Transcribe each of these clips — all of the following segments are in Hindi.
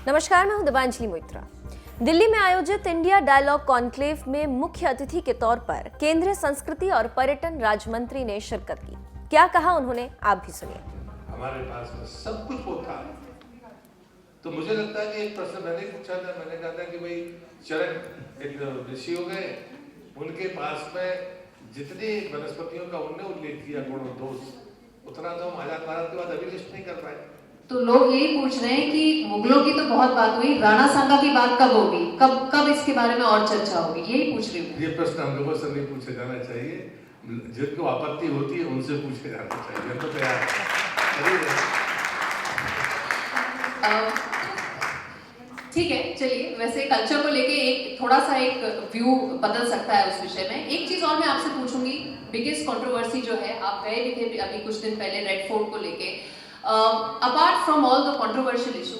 नमस्कार, मैं हूं दिवांजलि मोइत्रा। दिल्ली में आयोजित इंडिया डायलॉग कॉन्क्लेव में मुख्य अतिथि के तौर पर केंद्रीय संस्कृति और पर्यटन राज्य मंत्री ने शिरकत की। क्या कहा उन्होंने, आप भी सुनिए। हमारे पास में सब कुछ वो था, तो मुझे लगता है कि एक प्रश्न मैंने पूछा था, मैंने कहा था कि भाई चरक एक ऋषि हो गए, उनके पास में जितनी वनस्पतियों का उन्होंने उल्लेख किया गुण और दोष, उतना तो हम आजाद भारत के बाद अभी लिस्ट नहीं कर पाए। तो लोग यही पूछ रहे हैं कि मुगलों की तो बहुत बात हुई, राणा सांगा की बात कब होगी, कब इसके बारे में और चर्चा होगी, यही पूछ रही हूँ। ये प्रश्न हम लोगों से नहीं पूछे जाना चाहिए, जिनको आपत्ति होती है उनसे पूछे जाना चाहिए। तो तैयार ठीक है, चलिए। वैसे कल्चर को लेके एक थोड़ा सा एक व्यू बदल सकता है उस विषय में। एक चीज और मैं आपसे पूछूंगी, बिगेस्ट कंट्रोवर्सी जो है, आप गए भी थे अभी कुछ दिन पहले रेड फोर्ट को लेके। Apart from all the controversial issue,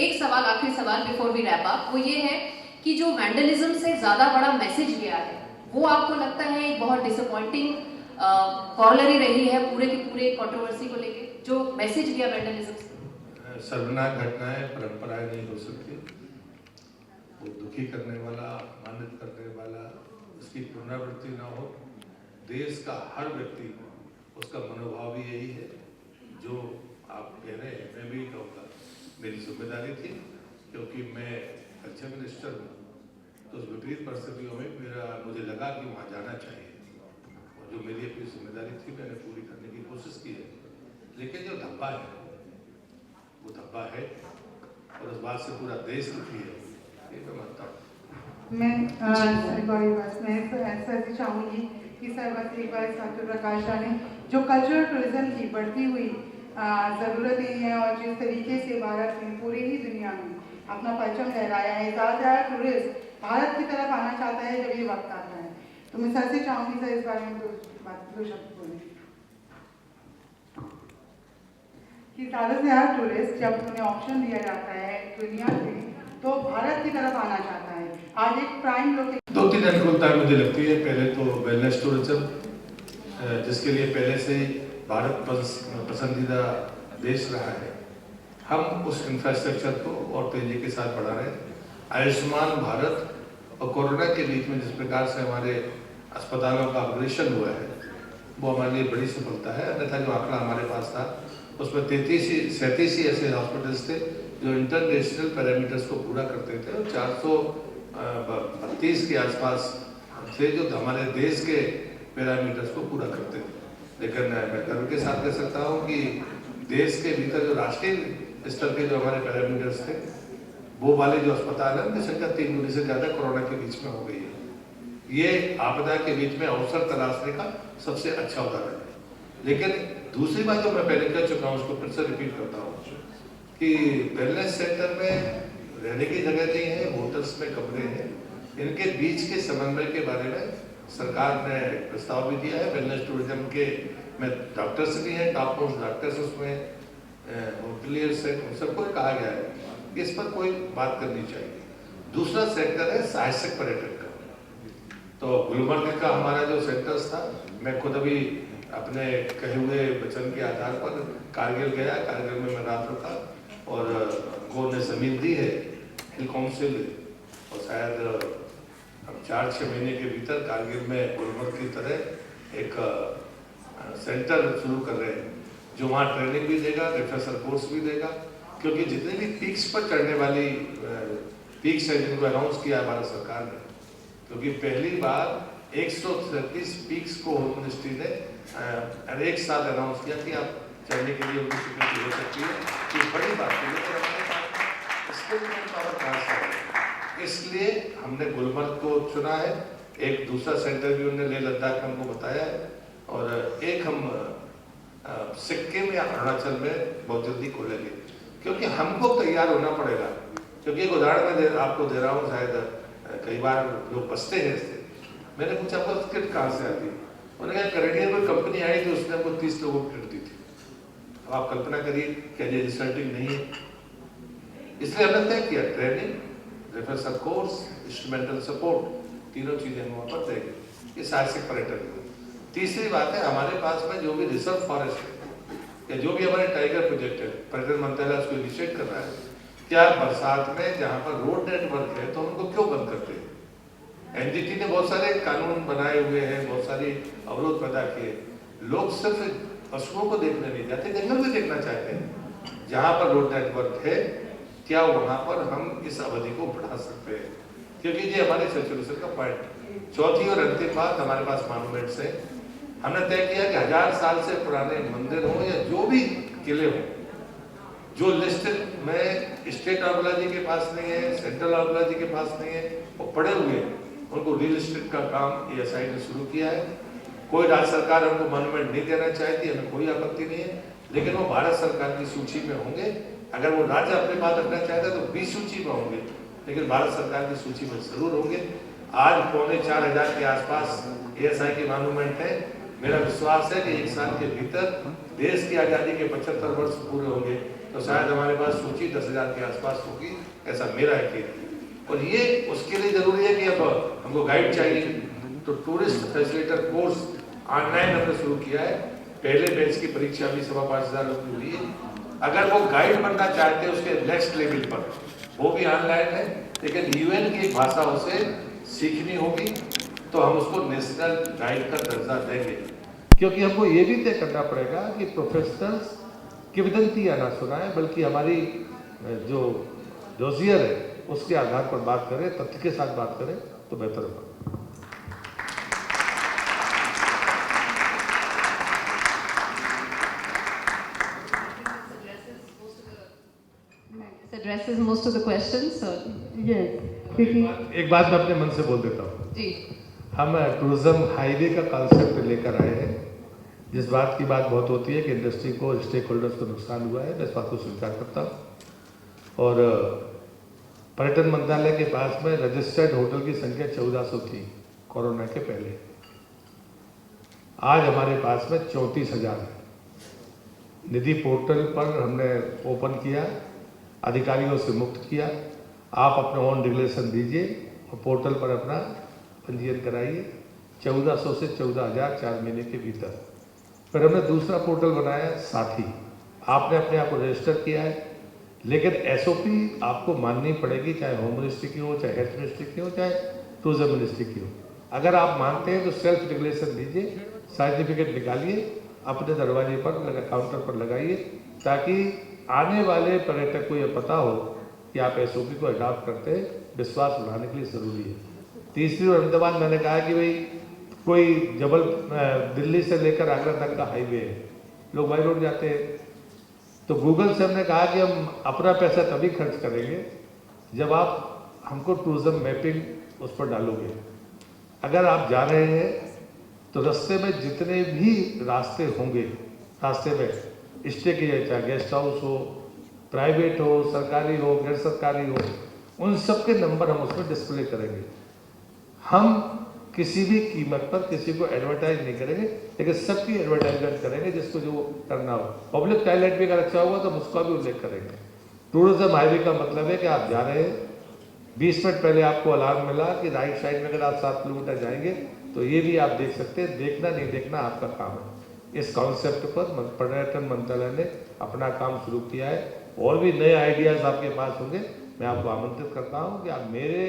एक सवाल, आखिरी सवाल बिफोर वी रैप अप, वो ये है कि जो वैंडलिज्म से ज्यादा बड़ा मैसेज गया है, वो आपको लगता है एक बहुत डिसअपॉइंटिंग कॉर्लरी रही है पूरे के पूरे कंट्रोवर्सी को लेके, जो मैसेज गया वैंडलिज्म से? सर्वनाक घटनाएं परंपराएं नहीं हो सकती। वो दुखी करने वाला, अपमानित करने वाला, उसकी पुनरावृत्ति ना हो। देश का हर व्यक्ति, उसका मनोभाव भी यही है जो आप कह रहे हैं। मैं भी कहूँगा, मेरी जिम्मेदारी थी, क्योंकि मैं कल्चर मिनिस्टर हूँ, तो उस विपरीत परिस्थितियों में मुझे लगा कि वहाँ जाना चाहिए, और जो मेरी अपनी जिम्मेदारी थी मैंने पूरी करने की कोशिश की है। लेकिन जो धब्बा है वो धब्बा है, और उस बात से पूरा देश दुखी है, ये मैं मानता हूँ। मैं ऐसा चाहूँगी कि सर बस एक बार डॉक्टर प्रकाश राव ने जो कल्चरल टूरिज्म की बढ़ती हुई ज़रूरतें हैं और जिस तरीके से भारत में पूरी ही दुनिया में अपना परचम लहराया है, ज़्यादा टूरिस्ट भारत की तरफ आना चाहता है जब ये वक्त आता है। तो मैं सर से चाहूँगी सर इस बारे में दो शब्द बोलें कि ज़्यादा से ज़्यादा टूरिस्ट जब उन्हें ऑप्शन दिया जाता है दुनिया से, तो भारत की तरफ आना चाहता है। आज एक प्राइम लोकेशन, दो तीन अनुकूलताएं मुझे लगती है। पहले तो वेलनेस टूरिज्म, जिसके लिए पहले से भारत पसंदीदा देश रहा है, हम उस इंफ्रास्ट्रक्चर को और तेजी के साथ बढ़ा रहे हैं। आयुष्मान भारत और कोरोना के बीच में जिस प्रकार से हमारे अस्पतालों का अपग्रेडेशन हुआ है, वो हमारे लिए बड़ी सफलता है। अन्यथा जो आंकड़ा हमारे पास था, उसमें 37 ऐसे हॉस्पिटल्स थे जो इंटरनेशनल पैरामीटर्स को पूरा करते थे, और 432 के आसपास थे जो हमारे देश के पैरामीटर्स को पूरा करते थे। लेकिन मैं गर्व के साथ कह सकता हूँ कि देश के भीतर जो राष्ट्रीय स्तर के जो हमारे पैरामीटर्स थे, वो वाले जो अस्पताल है, उनकी संख्या 3 गुनी से ज़्यादा कोरोना के बीच में हो गई है। ये आपदा के बीच में अवसर तलाशने का सबसे अच्छा उदाहरण है। लेकिन दूसरी बात जो मैं पहले कह चुका हूँ, उसको फिर से रिपीट करता हूँ कि वेलनेस सेंटर में रहने की जगह नहीं है, होटल्स में कमरे हैं, इनके बीच के समन्वय के बारे में सरकार ने प्रस्ताव भी दिया है। वेलनेस टूरिज्म के में डॉक्टर्स भी हैं, टॉप मोस्ट डॉक्टर्स उसमें, होटलियर्स हैं, उन सबको कहा गया है कि इस पर कोई बात करनी चाहिए। दूसरा सेक्टर है साहसिक पर्यटन का। तो गुलमर्ग का हमारा जो सेक्टर्स था, मैं खुद अभी अपने कहे हुए वचन के आधार पर कारगिल गया, कारगिल में मैं रात रुका, और हमको ने जमीन दी है हिल काउंसिल, और शायद हम 4-6 महीने के भीतर कारगिल में गुलमर्ग की तरह एक सेंटर शुरू कर रहे हैं, जो वहाँ ट्रेनिंग भी देगा, रिफ्रेशर कोर्स भी देगा। क्योंकि जितने भी पीक्स पर चढ़ने वाली पीक्स है जिनको अनाउंस किया भारत सरकार ने, क्योंकि पहली बार 133 पीक्स को होम मिनिस्ट्री ने एक साथ अनाउंस किया कि आप चढ़ने के लिए उनकी स्वीकृति हो सकती है। ये बड़ी बात है, लेकिन इसलिए हमने गुलमर्ग को चुना है। एक दूसरा सेंटर भी उन्होंने लेह लद्दाख में हमको बताया है, और एक हम सिक्किम या अरुणाचल में बहुत जल्दी खोलेंगे, क्योंकि हमको तैयार होना पड़ेगा। क्योंकि एक उदाहरण मैं आपको दे रहा हूँ, शायद कई बार लोग बसते हैं इससे। मैंने पूछा आपको किट कहाँ से आती है, उन्होंने कहा कैनेडियन कोई कंपनी आई थी, उसने हमको 30 लोगों को किट दी थी। अब आप कल्पना करिए क्या ये रिजल्टिंग नहीं है। इसलिए हमने तय किया training, refresher course, instrumental support, तीनों चीजें हम वहाँ पर देंगे। ये साहसिक पर्यटन। तीसरी बात है, हमारे पास में जो भी रिजर्व फॉरेस्ट है या जो भी हमारे टाइगर प्रोजेक्ट है, पर्यटन मंत्रालय उसको इनिशिएट कर रहा है क्या बरसात में जहाँ पर रोड नेटवर्क है तो उनको क्यों बंद करते हैं? एनजीटी ने बहुत सारे कानून बनाए हुए हैं, बहुत सारी अवरोध पैदा किए। लोग सिर्फ पशुओं को देखने नहीं जाते, जंगल भी देखना चाहते हैं। जहाँ पर रोड नेटवर्क है क्या वहाँ पर हम इस अवधि को बढ़ा सकते हैं? क्योंकि ये हमारे सैचुरेशन का पॉइंट। चौथी और अंतिम बात, हमारे पास मॉन्यूमेंट्स है। हमने तय किया कि 1000 साल से पुराने मंदिर हो या जो भी किले हो, जो लिस्ट में स्टेट आर्कोलॉजी के पास नहीं है, सेंट्रल आर्कोलॉजी के पास नहीं है, वो पड़े हुए हैं, उनको रीलिस्टेड का काम ESI ने शुरू किया है। कोई राज्य सरकार उनको मॉन्यूमेंट नहीं देना चाहती, हमें कोई आपत्ति नहीं है, लेकिन वो भारत सरकार की सूची में होंगे। अगर वो राज्य अपने पास रखना चाहता है तो 20 सूची में होंगे, लेकिन भारत सरकार की सूची में जरूर होंगे। आज 4500 के आसपास ESI के मॉन्यूमेंट है। मेरा विश्वास है कि 1 साल के भीतर देश की आज़ादी के 75 वर्ष पूरे होंगे तो शायद हमारे पास सूची 10,000 के आसपास होगी, ऐसा मेरा यकीन है। और ये उसके लिए जरूरी है कि अब हमको गाइड चाहिए, तो टूरिस्ट फैसिलिटेटर कोर्स ऑनलाइन हमने शुरू किया है। पहले बैच की परीक्षा भी 5,500 लोग की हुई है। अगर वो गाइड बनना चाहते हैं उसके नेक्स्ट लेवल पर, वो भी ऑनलाइन है, लेकिन UN की भाषा उसे सीखनी होगी, तो हम उसको नेशनल गाइड का दर्जा देंगे। क्योंकि हमको ये भी तय करना पड़ेगा कि प्रोफेशनल्स किंवदंती या ना सुनाए, बल्कि हमारी जो डोजियर है उसके आधार पर बात करें, तथ्य के साथ बात करें तो बेहतर होगा। addresses most of the questions, so Yes, क्योंकि एक बात मैं अपने मन से बोल देता हूँ। जी हम टूरिज्म हाईवे का कॉन्सेप्ट लेकर आए हैं। जिस बात की बात बहुत होती है कि इंडस्ट्री को, स्टेक होल्डर्स को नुकसान हुआ है, मैं इस बात को स्वीकार करता हूँ। और पर्यटन मंत्रालय के पास में रजिस्टर्ड होटल की संख्या 1400 थी कोरोना के पहले। आज हमारे पास में 34,000 है। निधि पोर्टल पर हमने ओपन किया, अधिकारियों से मुक्त किया। आप अपना ओन रेगुलेशन दीजिए और पोर्टल पर अपना पंजीयन कराइए। 1400 से 14,000 4 महीने के भीतर। फिर हमने दूसरा पोर्टल बनाया साथी, आपने अपने आप को रजिस्टर किया है, लेकिन SOP आपको माननी पड़ेगी, चाहे होम मिनिस्ट्री की हो, चाहे हेल्थ मिनिस्ट्री की हो, चाहे टूरिज्म मिनिस्ट्री की हो। अगर आप मानते हैं तो सेल्फ रेगुलेशन दीजिए, सर्टिफिकेट निकालिए, अपने दरवाजे पर काउंटर पर लगाइए, ताकि आने वाले पर्यटक को यह पता हो कि आप SOP को अडॉप्ट करते हैं। विश्वास बढ़ाने के लिए ज़रूरी है। तीसरी और अंतिम बात मैंने कहा कि भाई कोई दिल्ली से लेकर आगरा तक का हाईवे है, लोग बाई रोड जाते हैं, तो गूगल से हमने कहा कि हम अपना पैसा तभी खर्च करेंगे जब आप हमको टूरिज्म मैपिंग उस पर डालोगे। अगर आप जा रहे हैं तो रास्ते में जितने भी रास्ते होंगे, रास्ते में स्टे किए, चाहे गेस्ट हाउस हो, प्राइवेट हो, सरकारी हो, गैर सरकारी हो, उन सब के नंबर हम उसमें डिस्प्ले करेंगे। हम किसी भी कीमत पर किसी को एडवर्टाइज नहीं करेंगे, लेकिन सबकी एडवर्टाइजमेंट करेंगे जिसको जो करना हो। पब्लिक टॉयलेट भी अगर अच्छा होगा तो उसका भी उल्लेख करेंगे। टूरिज्म हाईवे का मतलब है कि आप जा रहे हैं, 20 मिनट पहले आपको अलार्म मिला कि राइट साइड में अगर आप 7 किलोमीटर जाएंगे तो ये भी आप देख सकते हैं। देखना नहीं देखना आपका काम है। इस कॉन्सेप्ट पर पर्यटन मंत्रालय ने अपना काम शुरू किया है। और भी नए आइडियाज आपके पास होंगे, मैं आपको आमंत्रित करता हूँ कि आप मेरे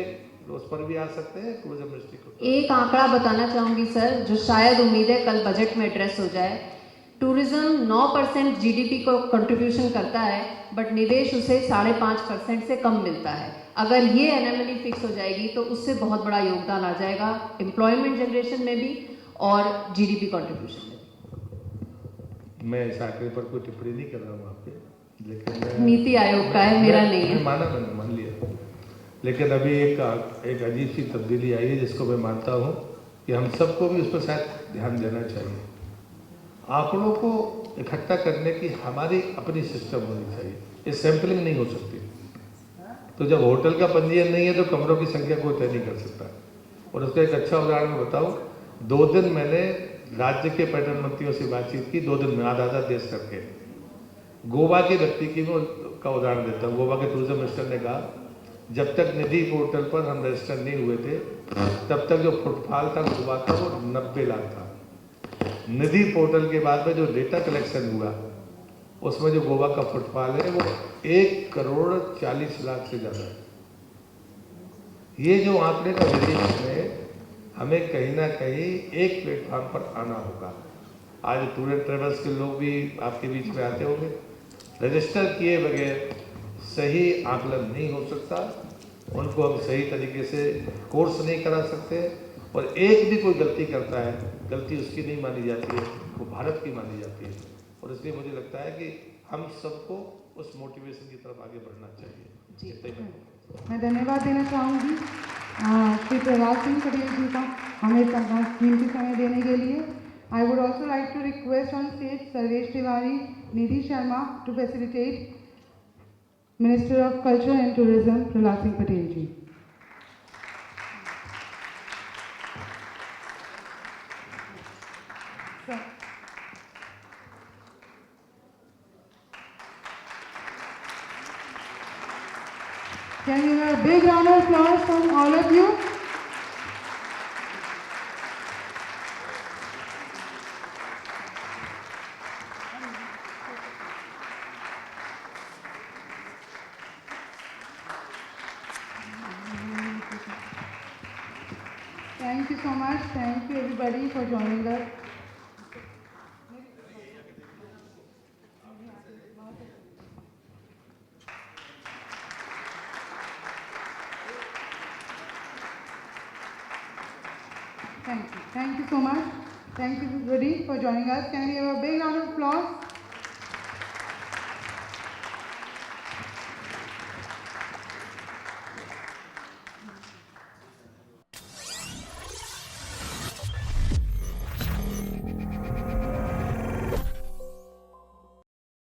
उस पर भी आ सकते हैं, टूरिज्म मिनिस्ट्री को। एक आंकड़ा बताना चाहूंगी सर, जो शायद उम्मीद है कल बजट में एड्रेस हो जाए। टूरिज्म 9% GDP को कंट्रीब्यूशन करता है, बट निवेश उसे 5.5% से कम मिलता है। अगर ये एनोमली फिक्स हो जाएगी तो उससे बहुत बड़ा योगदान आ जाएगा एम्प्लॉयमेंट जनरेशन में भी और GDP कंट्रीब्यूशन में भी। मैं इस आंकड़े पर कोई टिप्पणी नहीं कर रहा हूँ आपके, लेकिन नीति आयोग का है, मेरा नहीं है। मैंने मान लिया, लेकिन अभी एक अजीब सी तब्दीली आई है जिसको मैं मानता हूँ कि हम सबको भी उस पर शायद ध्यान देना चाहिए। आंकड़ों को इकट्ठा करने की हमारी अपनी सिस्टम होनी चाहिए, ये सैंपलिंग नहीं हो सकती। तो जब होटल का पंजीयन नहीं है तो कमरों की संख्या कोई तय नहीं कर सकता। और उसका एक अच्छा उदाहरण बताऊँ, 2 दिन मैंने राज्य के पर्यटन मंत्रियों से बातचीत की, 2 दिन में आधा देश करके। गोवा के व्यक्ति की का उदाहरण देता हूँ। गोवा के टूरिज्म मिनिस्टर ने कहा जब तक निधि पोर्टल पर हम रजिस्टर नहीं हुए थे तब तक जो फुटफॉल था गोवा का वो 90 लाख था। निधि पोर्टल के बाद में जो डेटा कलेक्शन हुआ उसमें जो गोवा का फुटफॉल है वो 1,40,00,000 से ज़्यादा है। ये जो आंकड़े का वेरिएशन है, हमें कहीं ना कहीं एक प्लेटफॉर्म पर आना होगा। आज टूर एंड ट्रेवल्स के लोग भी आपके बीच में आते होंगे। रजिस्टर किए बगैर सही आकलन नहीं हो सकता, उनको हम सही तरीके से कोर्स नहीं करा सकते, और एक भी कोई गलती करता है, गलती उसकी नहीं मानी जाती है, वो भारत की मानी जाती है। और इसलिए मुझे लगता है कि हम सबको उस मोटिवेशन की तरफ आगे बढ़ना चाहिए। इतना ही मैं मैं धन्यवाद देना चाहूँगी श्री प्रहलाद सिंह पटेल जी का हमें कीमती समय देने के लिए। I would also like to request on stage Sarvesh Tiwari, Nidhi Sharma to facilitate minister of culture and tourism Prahlad Singh Patel ji. Can you have a big round of applause from all of you? Thank you so much. Thank you everybody for joining us. Thank you. Thank you so much. Thank you everybody for joining us. Can we have a big round of applause?